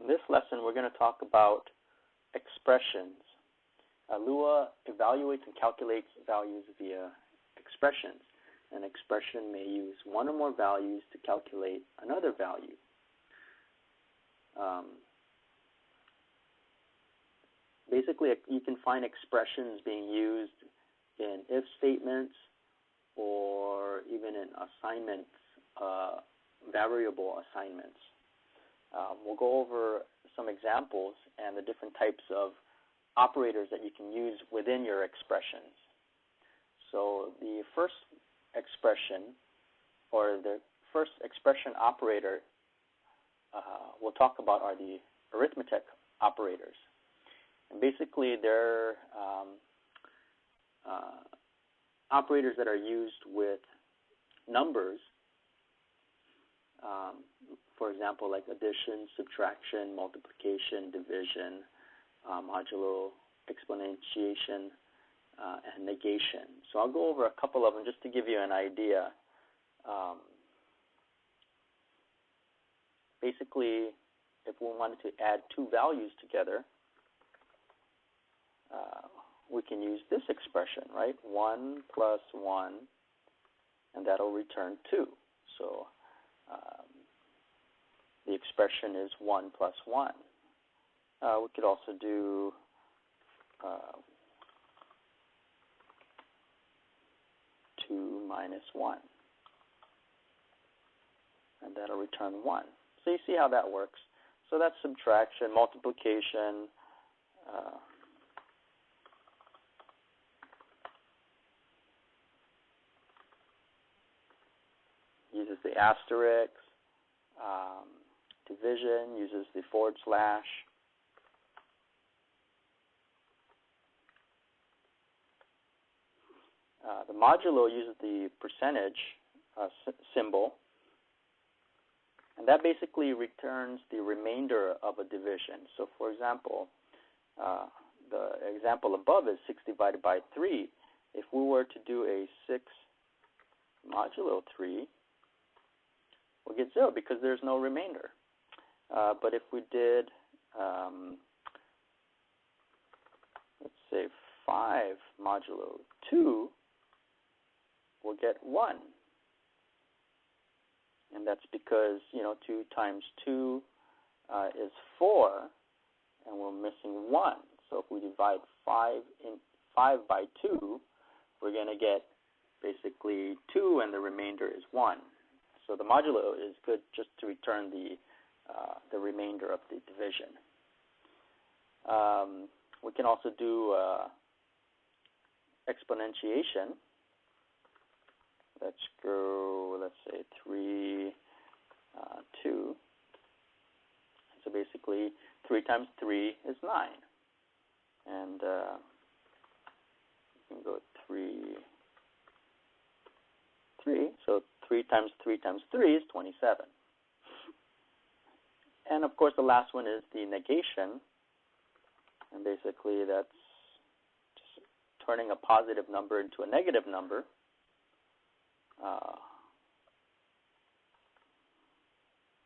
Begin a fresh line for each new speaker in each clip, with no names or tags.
In this lesson, we're going to talk about expressions. Lua evaluates and calculates values via expressions. An expression may use one or more values to calculate another value. Basically, you can find expressions being used in if statements or even in assignments, variable assignments. We'll go over some examples and the different types of operators that you can use within your expressions. So the first expression, or the first expression operator we'll talk about are the arithmetic operators. And basically, they're operators that are used with numbers, for example, like addition, subtraction, multiplication, division, modulo, exponentiation, and negation. So I'll go over a couple of them just to give you an idea. Basically, if we wanted to add two values together, we can use this expression, right? 1 plus 1, and that'll return 2. So the expression is 1 plus 1. We could also do 2 minus 1, and that'll return 1. So you see how that works. So that's subtraction, multiplication, uses the asterisk, division uses the forward slash, the modulo uses the percentage symbol, and that basically returns the remainder of a division. So for example, the example above is 6 divided by 3. If we were to do a 6 modulo 3, we'll get 0 because there's no remainder. But if we did, let's say 5 modulo 2, we'll get 1. And that's because, 2 times 2 is 4, and we're missing 1. So if we divide 5 by 2, we're going to get basically 2, and the remainder is 1. So the modulo is good just to return the remainder of the division. We can also do exponentiation. Let's go, let's say 3, 2. So basically, 3 times 3 is 9. And you can go 3, 3. So 3 times 3 times 3 is 27. And of course, the last one is the negation. And basically, that's just turning a positive number into a negative number.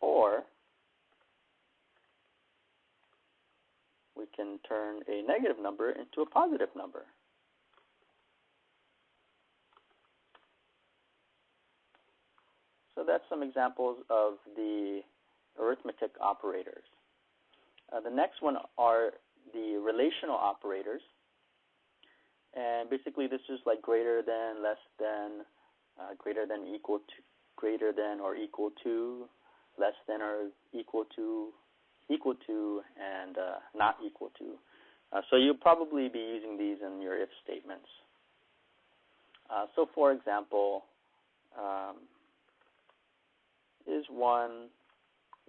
Or we can turn a negative number into a positive number. So that's some examples of the arithmetic operators. The next one are the relational operators. And basically this is like greater than, less than, greater than, equal to, greater than or equal to, less than or equal to, and not equal to. So you'll probably be using these in your if statements. So for example, is 1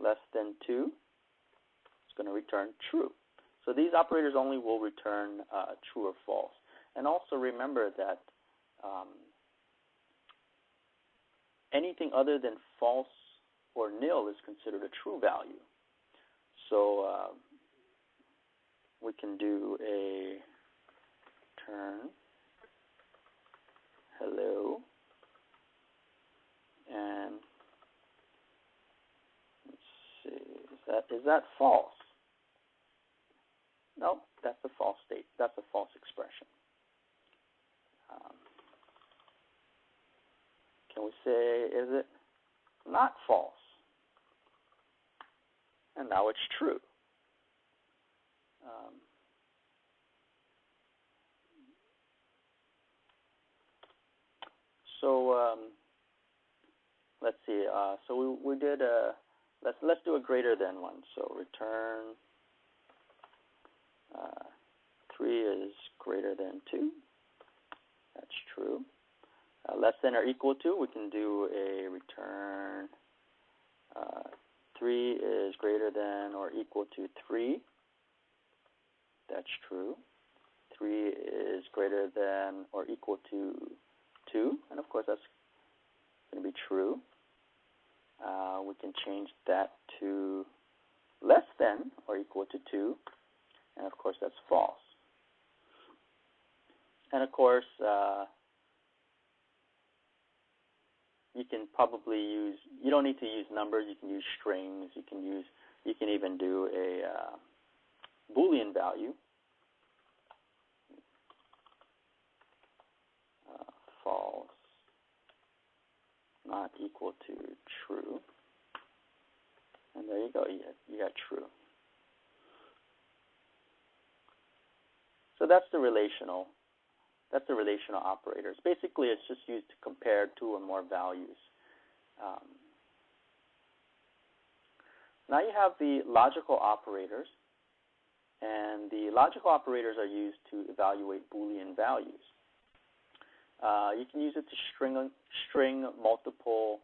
less than 2? It's going to return true. So these operators only will return true or false. And also remember that anything other than false or nil is considered a true value. So we can do a turn hello, and let's see, is that false? No, that's a false state. That's a false expression. Can we say, is it not false? And now it's true. Let's see. So we did a. Let's do a greater than one. So return 3 is greater than 2. That's true. Less than or equal to, we can do a return 3 is greater than or equal to 3. That's true. 3 is greater than or equal to 2. And of course, that's going to be true. We can change that to less than or equal to 2. And of course, that's false. And of course, you can probably use, you don't need to use numbers, you can use strings, you can even do a Boolean value. False, not equal to true. And there you go, you got true. So that's the relational operators. Basically, it's just used to compare 2 or more values. Now you have the logical operators, and the logical operators are used to evaluate Boolean values. You can use it to string multiple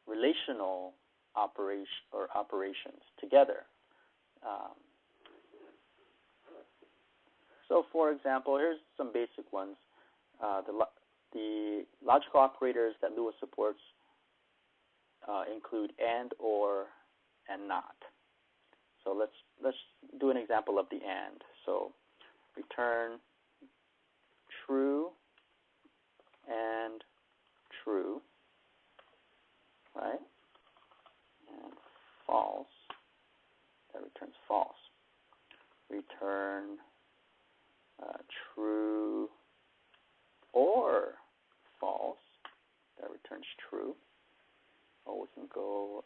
relational operations together. So, for example, here's some basic ones. The logical operators that Lua supports include and, or, and not. So let's do an example of the and. So return true and true, right? And false, that returns false. Return true or false, that returns true. Or we can go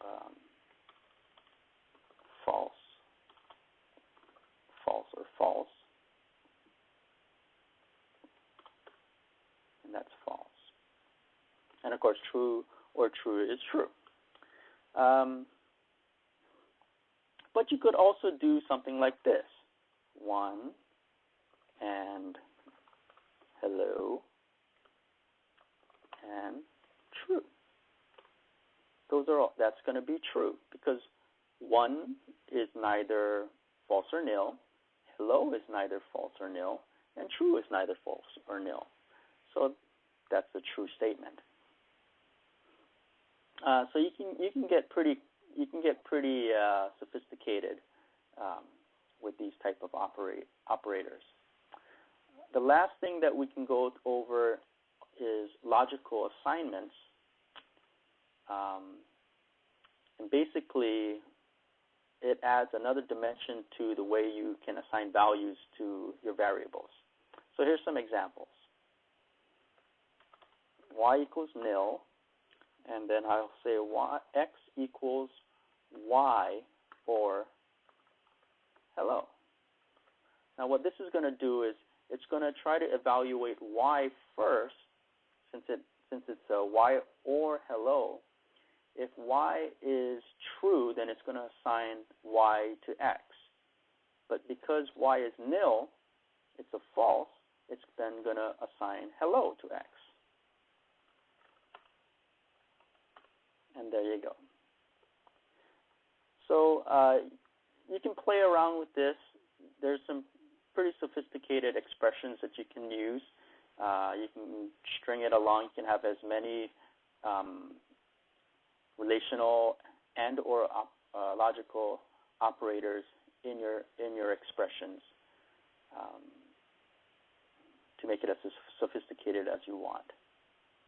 false, false or false, and that's false. And of course, true or true is true. But you could also do something like this: 1 and hello and true. Those are all. That's going to be true because 1 is neither false or nil, hello is neither false or nil, and true is neither false or nil. So that's a true statement. So you can get pretty sophisticated with these type of operators. The last thing that we can go over is logical assignments, and basically it adds another dimension to the way you can assign values to your variables. So here's some examples. Y equals nil, and then I'll say x equals y or hello. Now what this is going to do is it's going to try to evaluate y first, since it's a y or hello. If y is true, then it's going to assign y to x. But because y is nil, it's a false, it's then going to assign hello to x. And there you go. So you can play around with this. There's some pretty sophisticated expressions that you can use. You can string it along. You can have as many relational and or logical operators in your expressions to make it as sophisticated as you want.